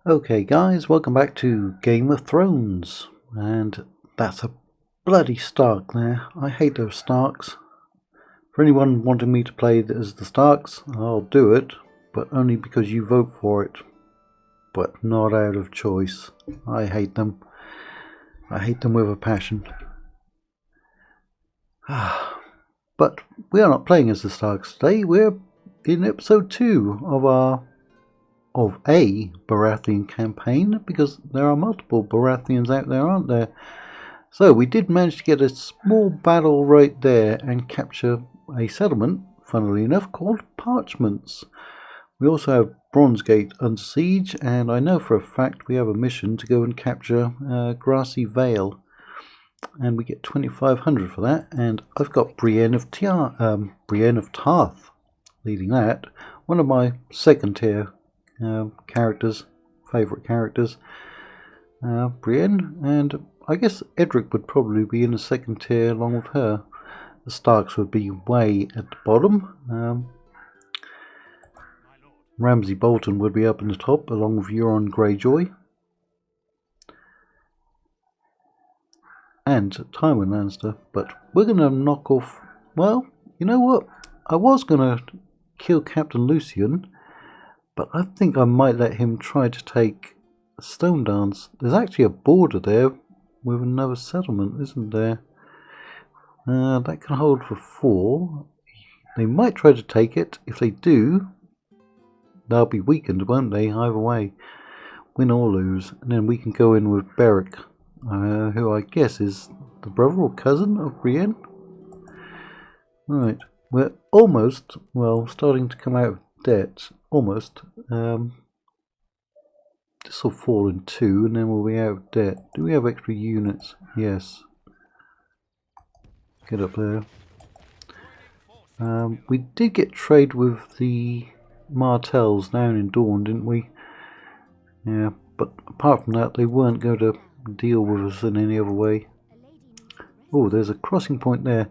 Okay guys, welcome back to Game of Thrones, and that's a bloody Stark there. I hate those Starks. For anyone wanting me to play as the Starks, I'll do it, but only because you vote for it, but not out of choice. I hate them. I hate them with a passion. But we are not playing as the Starks today. We're in episode 2 of a Baratheon campaign, because there are multiple Baratheons out there, aren't there? So we did manage to get a small battle right there and capture a settlement, funnily enough, called Parchments. We also have Bronzegate under siege, and I know for a fact we have a mission to go and capture Grassy Vale, and we get 2,500 for that. And I've got Brienne of Tarth leading that, one of my second tier favourite characters, Brienne, and I guess Edric would probably be in the second tier along with her. The Starks would be way at the bottom. Ramsay Bolton would be up in the top along with Euron Greyjoy and Tywin Lannister, but we're going to knock off, well, you know what, I was going to kill Captain Lucian, but I think I might let him try to take Stone Dance. There's actually a border there with another settlement, isn't there? That can hold for 4. They might try to take it. If they do, they'll be weakened, won't they? Either way, win or lose. And then we can go in with Beric, who I guess is the brother or cousin of Brienne. Right, we're almost, well, starting to come out of debt. Almost. This will fall in 2 and then we'll be out of debt. Do we have extra units? Yes. Get up there. We did get trade with the Martells down in Dawn, didn't we? Yeah, but apart from that, they weren't going to deal with us in any other way. Oh, there's a crossing point there.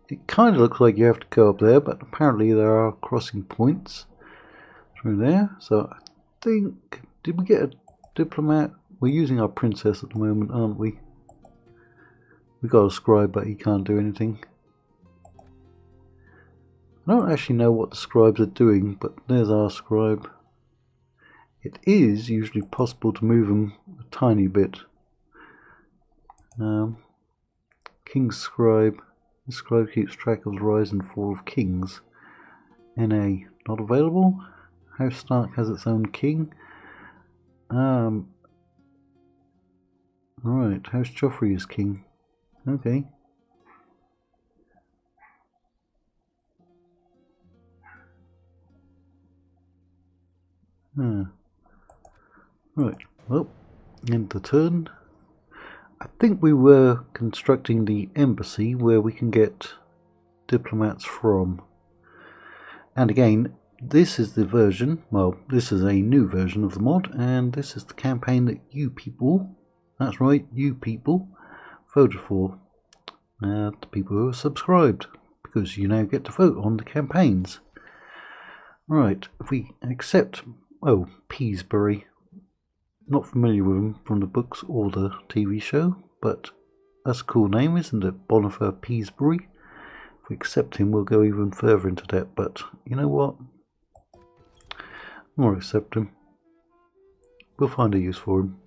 It kind of looks like you have to go up there, but apparently there are crossing points through there. So I think, did we get a diplomat? We're using our princess at the moment, aren't we? We got a scribe, but he can't do anything. I don't actually know what the scribes are doing, but there's our scribe. It is usually possible to move them a tiny bit. King's scribe. The scribe keeps track of the rise and fall of kings. NA, not available. House Stark has its own king. Right, House Joffrey is king. Okay. Right, well, end the turn. I think we were constructing the embassy where we can get diplomats from. And again, this is the version, well, this is a new version of the mod, and this is the campaign that you people, that's right, you people, voted for. The people who are subscribed, because you now get to vote on the campaigns. Right, if we accept, oh, Peasbury. Not familiar with him from the books or the TV show, but that's a cool name, isn't it? Bonifer Peasbury. If we accept him, we'll go even further into debt, but you know what? We'll accept him. We'll find a use for him.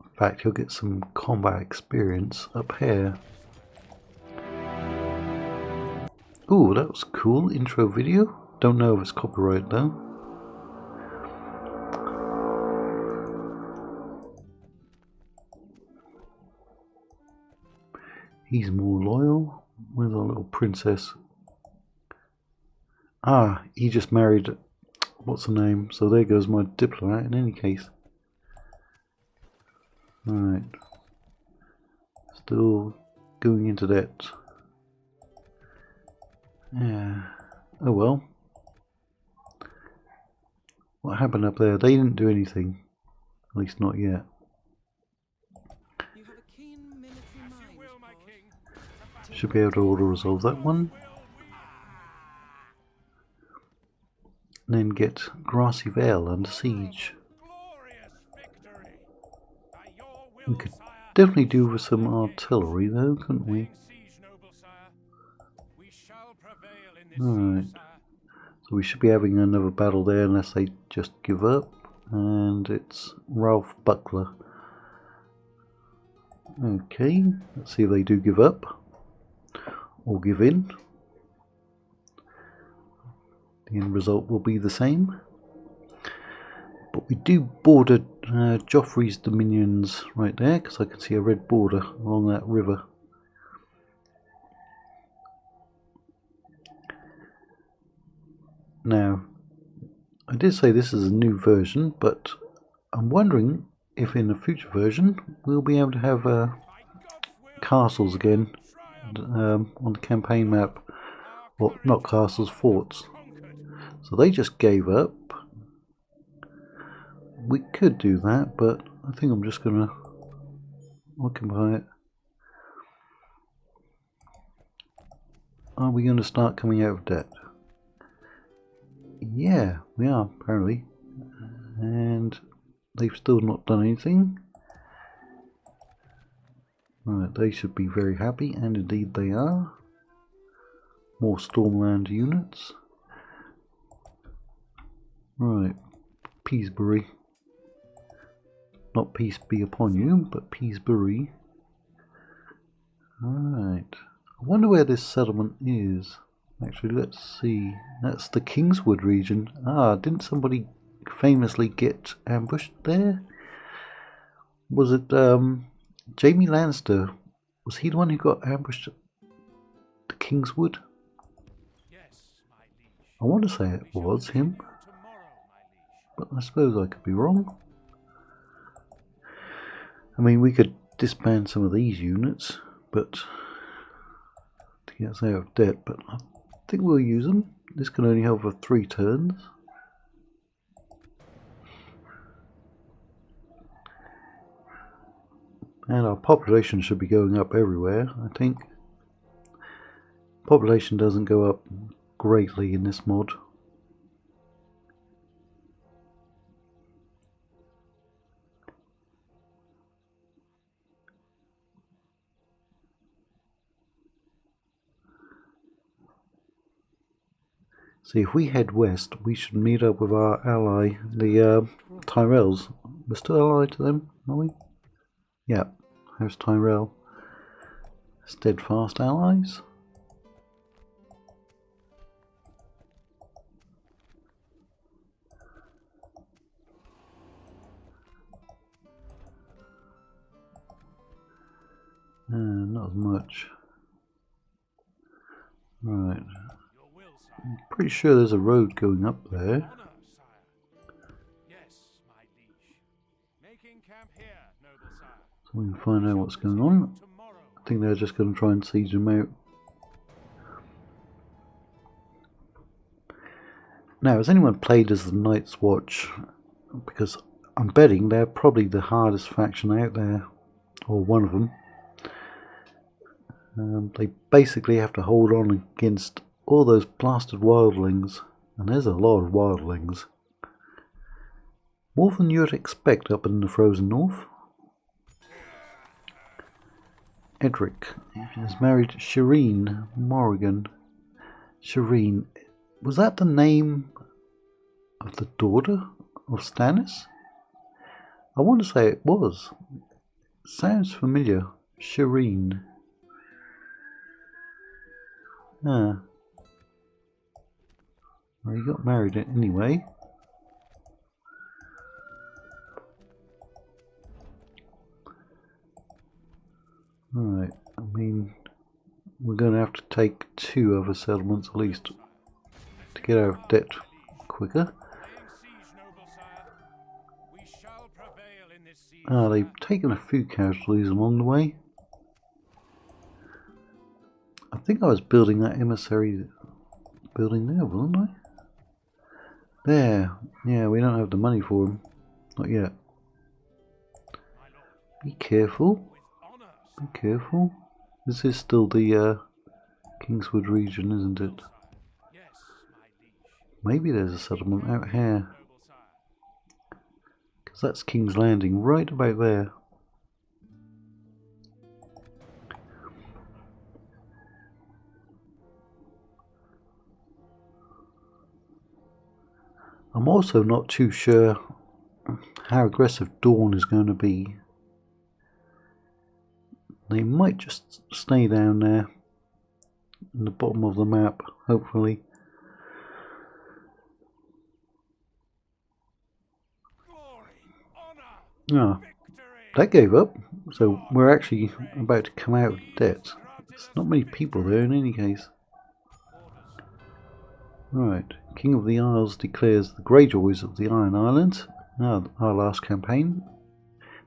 In fact, he'll get some combat experience up here. Ooh, that was cool. Intro video. Don't know if it's copyright though. He's more loyal. Where's our little princess? Ah, he just married, what's her name? So there goes my diplomat in any case. Alright. Still going into debt. Yeah. Oh well. What happened up there? They didn't do anything. At least not yet. Should be able to auto resolve that one. and then get Grassy Vale under siege. We could definitely do with some artillery though, couldn't we? Alright, so we should be having another battle there unless they just give up, and it's Ralph Buckler. Okay, let's see if they do give up or give in. The end result will be the same. But we do border Joffrey's dominions right there, because I can see a red border along that river. Now, I did say this is a new version, but I'm wondering if in a future version we'll be able to have castles again on the campaign map. Well, not castles, forts. So they just gave up. We could do that, but I think I'm just going to occupy it. Are we going to start coming out of debt? Yeah, we are, apparently. And they've still not done anything. Right, they should be very happy, and indeed they are. More Stormland units. Right, Peasebury. Not peace be upon you, but Peasebury. Alright. I wonder where this settlement is. Actually, let's see. That's the Kingswood region. Ah, didn't somebody famously get ambushed there? Was it Jaime Lannister? Was he the one who got ambushed at the Kingswood? I want to say it was him, but I suppose I could be wrong. I mean, we could disband some of these units, but to get us out of debt, but I think we'll use them. This can only hold for 3 turns. And our population should be going up everywhere, I think. Population doesn't go up greatly in this mod. See, if we head west, we should meet up with our ally, the Tyrells. We're still allied to them, are we? Yeah, House Tyrell. Steadfast allies. Not as much. Right. I'm pretty sure there's a road going up there. So we can find out what's going on. I think they're just going to try and siege them out. Now, has anyone played as the Night's Watch? Because I'm betting they're probably the hardest faction out there, or one of them. They basically have to hold on against all those blasted wildlings, and there's a lot of wildlings. More than you'd expect up in the frozen north. Edric has married Shireen Morrigan. Shireen, was that the name of the daughter of Stannis? I want to say it was. Sounds familiar. Shireen. Ah. Well, he got married anyway. Alright, I mean, we're going to have to take 2 other settlements at least to get out of debt quicker. Ah, they've taken a few casualties along the way. I think I was building that emissary building there, wasn't I? There. Yeah, we don't have the money for him. Not yet. Be careful. Be careful. This is still the Kingswood region, isn't it? Maybe there's a settlement out here. Because that's King's Landing right about there. I'm also not too sure how aggressive Dawn is going to be. They might just stay down there in the bottom of the map, hopefully. Ah, that gave up, so we're actually about to come out of debt. There's not many people there in any case. Alright, King of the Isles declares the Greyjoys of the Iron Islands, our last campaign,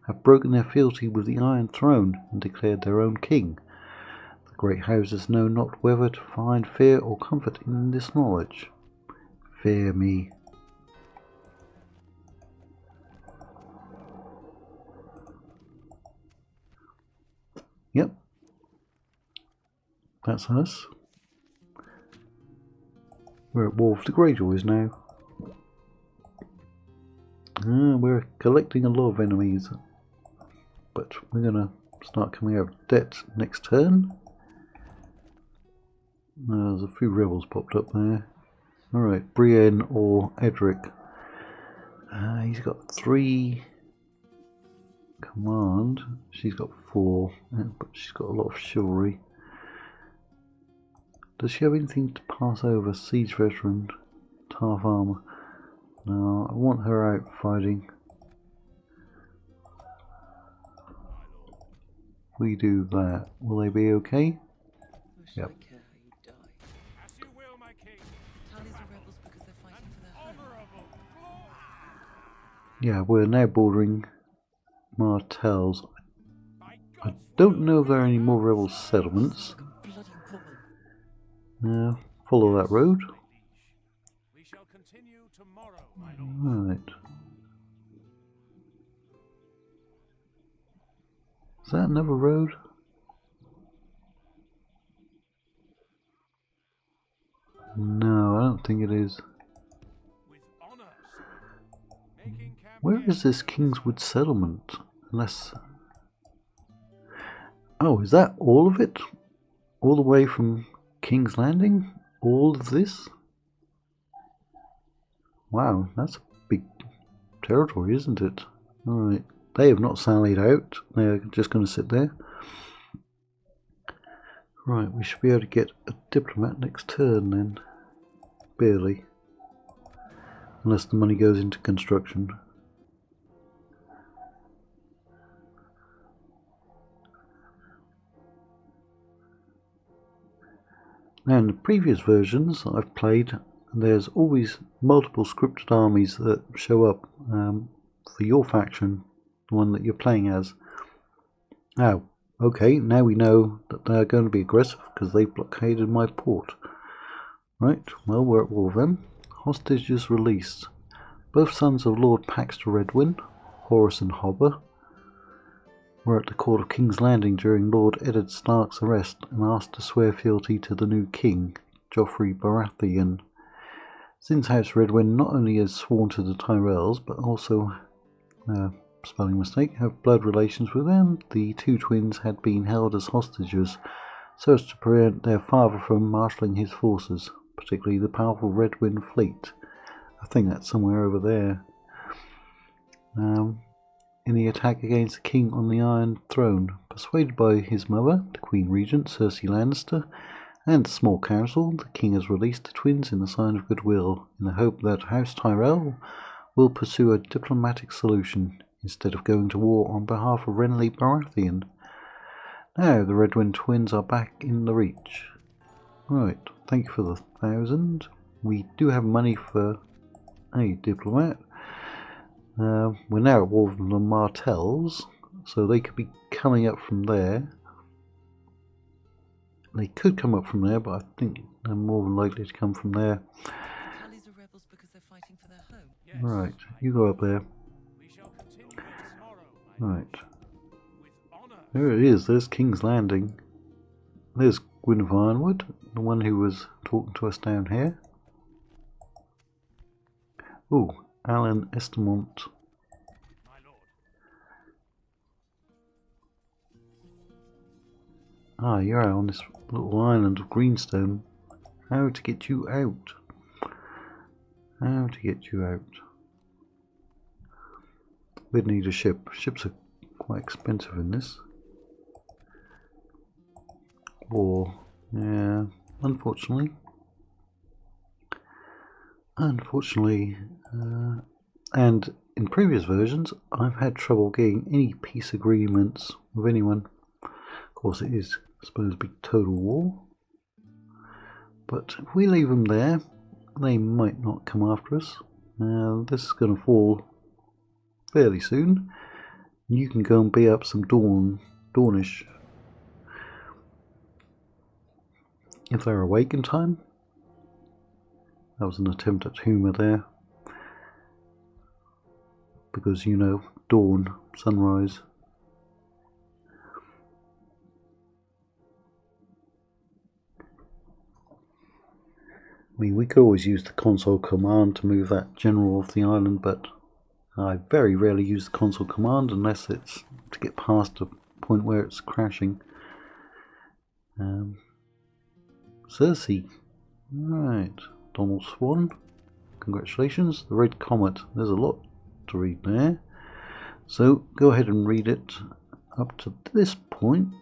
have broken their fealty with the Iron Throne and declared their own king. The great houses know not whether to find fear or comfort in this knowledge. Fear me. Yep. That's us. We're at war with the Greyjoys now. We're collecting a lot of enemies. But we're going to start coming out of debt next turn. There's a few rebels popped up there. Alright, Brienne or Edric. He's got 3 command. She's got 4, but she's got a lot of chivalry. Does she have anything to pass over? Siege veteran, tough armor. No, I want her out fighting. If we do that, will they be okay? Yep. Yeah, we're now bordering Martells. I don't know if there are any more rebel settlements. Follow that road. Right. Is that another road? No, I don't think it is. Where is this Kingswood settlement? Unless... Oh, is that all of it? All the way from King's Landing? All of this? Wow, that's a big territory, isn't it? Alright, they have not sallied out. They're just going to sit there. Right, we should be able to get a diplomat next turn then. Barely. Unless the money goes into construction. Now in the previous versions that I've played, there's always multiple scripted armies that show up for your faction, the one that you're playing as. Oh, okay, now we know that they're going to be aggressive because they blockaded my port. Right, well, we're at war with them. Hostages released. Both sons of Lord Paxter Redwyn, Horus and Hobber, were at the court of King's Landing during Lord Eddard Stark's arrest and asked to swear fealty to the new king, Joffrey Baratheon. Since House Redwyn not only has sworn to the Tyrells, but also, spelling mistake, have blood relations with them, the two twins had been held as hostages so as to prevent their father from marshalling his forces, particularly the powerful Redwyn fleet. I think that's somewhere over there. In the attack against the king on the Iron Throne, persuaded by his mother, the Queen Regent Cersei Lannister, and a small council, the king has released the twins in a sign of goodwill, in the hope that House Tyrell will pursue a diplomatic solution, instead of going to war on behalf of Renly Baratheon. Now the Redwyn twins are back in the Reach. Right, thank you for the 1,000. We do have money for a diplomat. We're now at war with the Martells, so they could be coming up from there. They could come up from there, but I think they're more than likely to come from there. Right, you go up there. Right. There it is, there's King's Landing. There's Gwyn of Ironwood, the one who was talking to us down here. Oh, Alan Estamont. Ah, you're out on this little island of greenstone. How to get you out? How to get you out? We'd need a ship. Ships are quite expensive in this. War. Yeah, unfortunately. Unfortunately. And in previous versions, I've had trouble getting any peace agreements with anyone. Of course, it is supposed to be total war. But if we leave them there, they might not come after us. This is going to fall fairly soon. You can go and beat up some Dornish if they're awake in time. That was an attempt at humour there. Because, you know, dawn, sunrise. I mean, we could always use the console command to move that general off the island, but I very rarely use the console command unless it's to get past the point where it's crashing. Cersei. Right. Donald Swan. Congratulations. The Red Comet. There's a lot to read there. So go ahead and read it up to this point.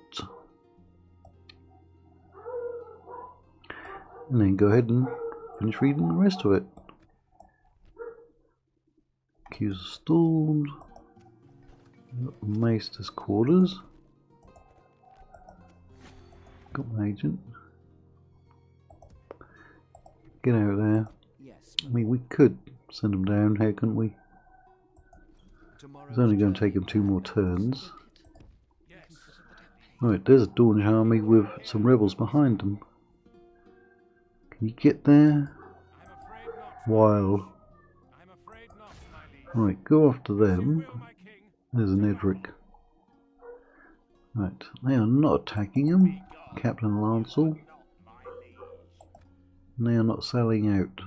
And then go ahead and finish reading the rest of it. Accuser stalled. Maester's quarters. Got my agent. Get out of there. I mean, we could send him down here, couldn't we? It's only going to take him 2 more turns. Right, there's a Dornish army with some rebels behind them. Can you get there? While... Right, go after them. There's an Edric. Right, they are not attacking him. Captain Lancel. And they are not selling out.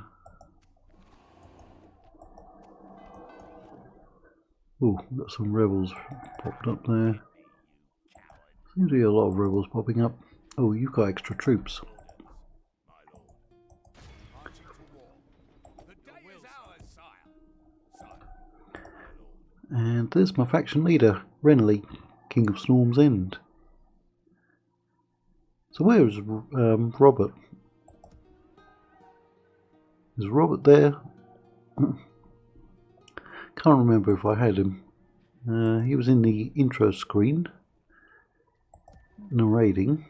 Oh, we've got some rebels popped up there. Seems to be a lot of rebels popping up. Oh, you've got extra troops. And there's my faction leader, Renly, King of Storm's End. So where is Robert? Is Robert there? Can't remember if I had him. He was in the intro screen, narrating.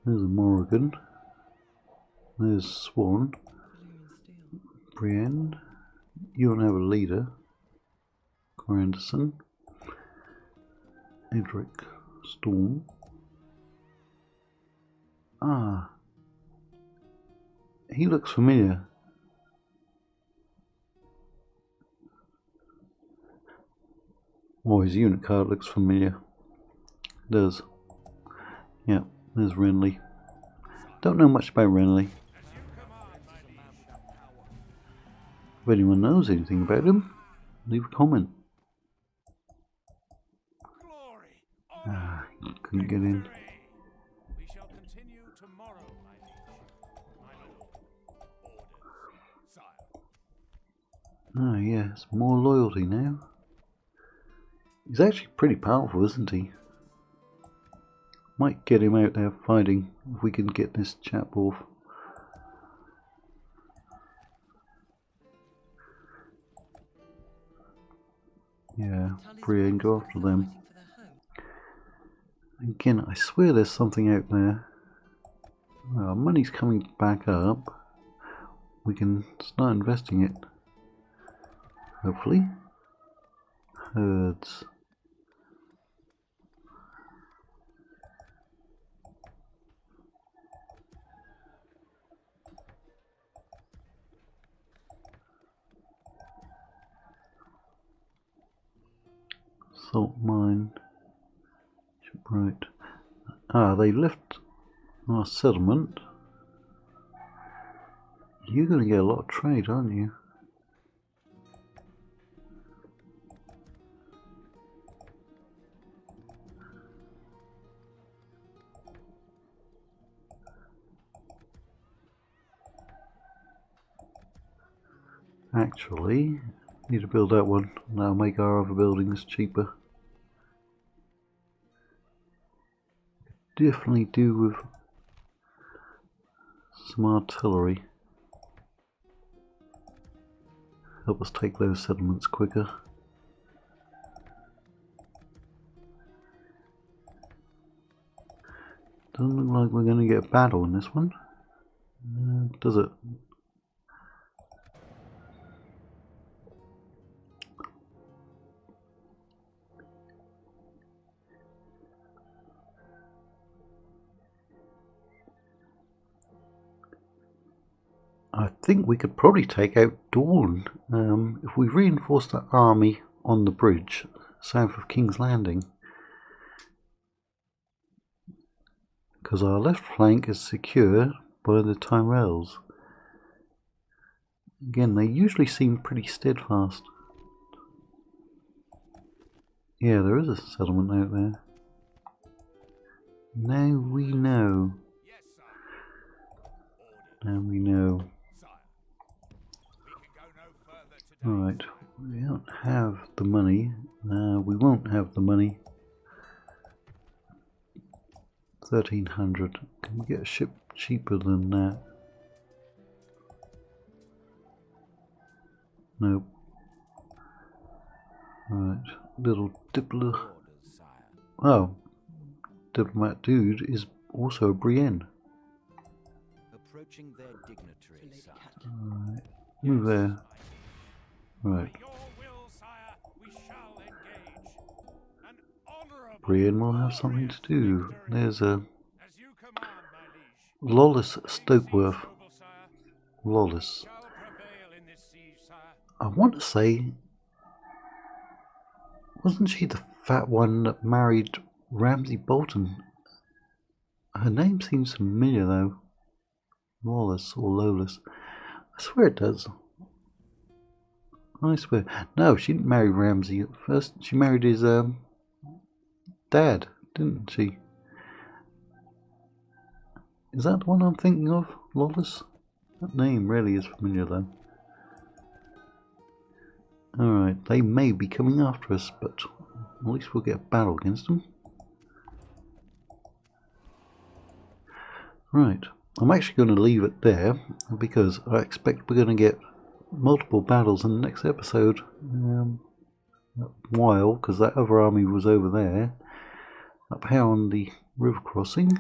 There's a Morrigan. There's Swan. Brienne. You don't have a leader. Granderson. Edric. Storm. Ah. He looks familiar. Oh, his unit card looks familiar. It does. Yeah, there's Renly. Don't know much about Renly. If anyone knows anything about him, leave a comment. Ah, couldn't get in. Ah, yes, more loyalty now. He's actually pretty powerful, isn't he? Might get him out there fighting if we can get this chap off. Yeah, Brienne, go after them. Again, I swear there's something out there. Well, money's coming back up. We can start investing it. Hopefully. Herds. Salt mine. Right. Ah, they left our settlement. you're going to get a lot of trade, aren't you? Actually, need to build that one. That'll make our other buildings cheaper. Definitely do with some artillery. Help us take those settlements quicker. Doesn't look like we're going to get a battle in this one, does it? I think we could probably take out Dawn if we reinforce that army on the bridge south of King's Landing, because our left flank is secure by the Tyrells. Again, they usually seem pretty steadfast. Yeah, there is a settlement out there. Now we know. Now we know. Alright, we don't have the money. We won't have the money. 1300. Can we get a ship cheaper than that? Nope. Right, little diplomat. Oh, diplomat dude is also a Brienne. Alright, move there. Right. Brienne will have something to do. There's a Lawless Stokeworth. Lawless. I want to say, wasn't she the fat one that married Ramsay Bolton? Her name seems familiar though. Lawless or Lawless. I swear it does. I swear. No, she didn't marry Ramsay at first. She married his dad, didn't she? Is that the one I'm thinking of? Lawless? That name really is familiar though. Alright, they may be coming after us, but at least we'll get a battle against them. Right, I'm actually going to leave it there because I expect we're going to get multiple battles in the next episode. While, because that other army was over there, up here on the river crossing,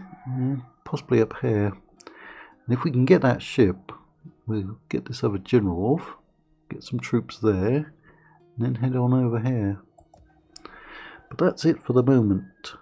possibly up here. And if we can get that ship, we'll get this other general off, get some troops there, and then head on over here. But that's it for the moment.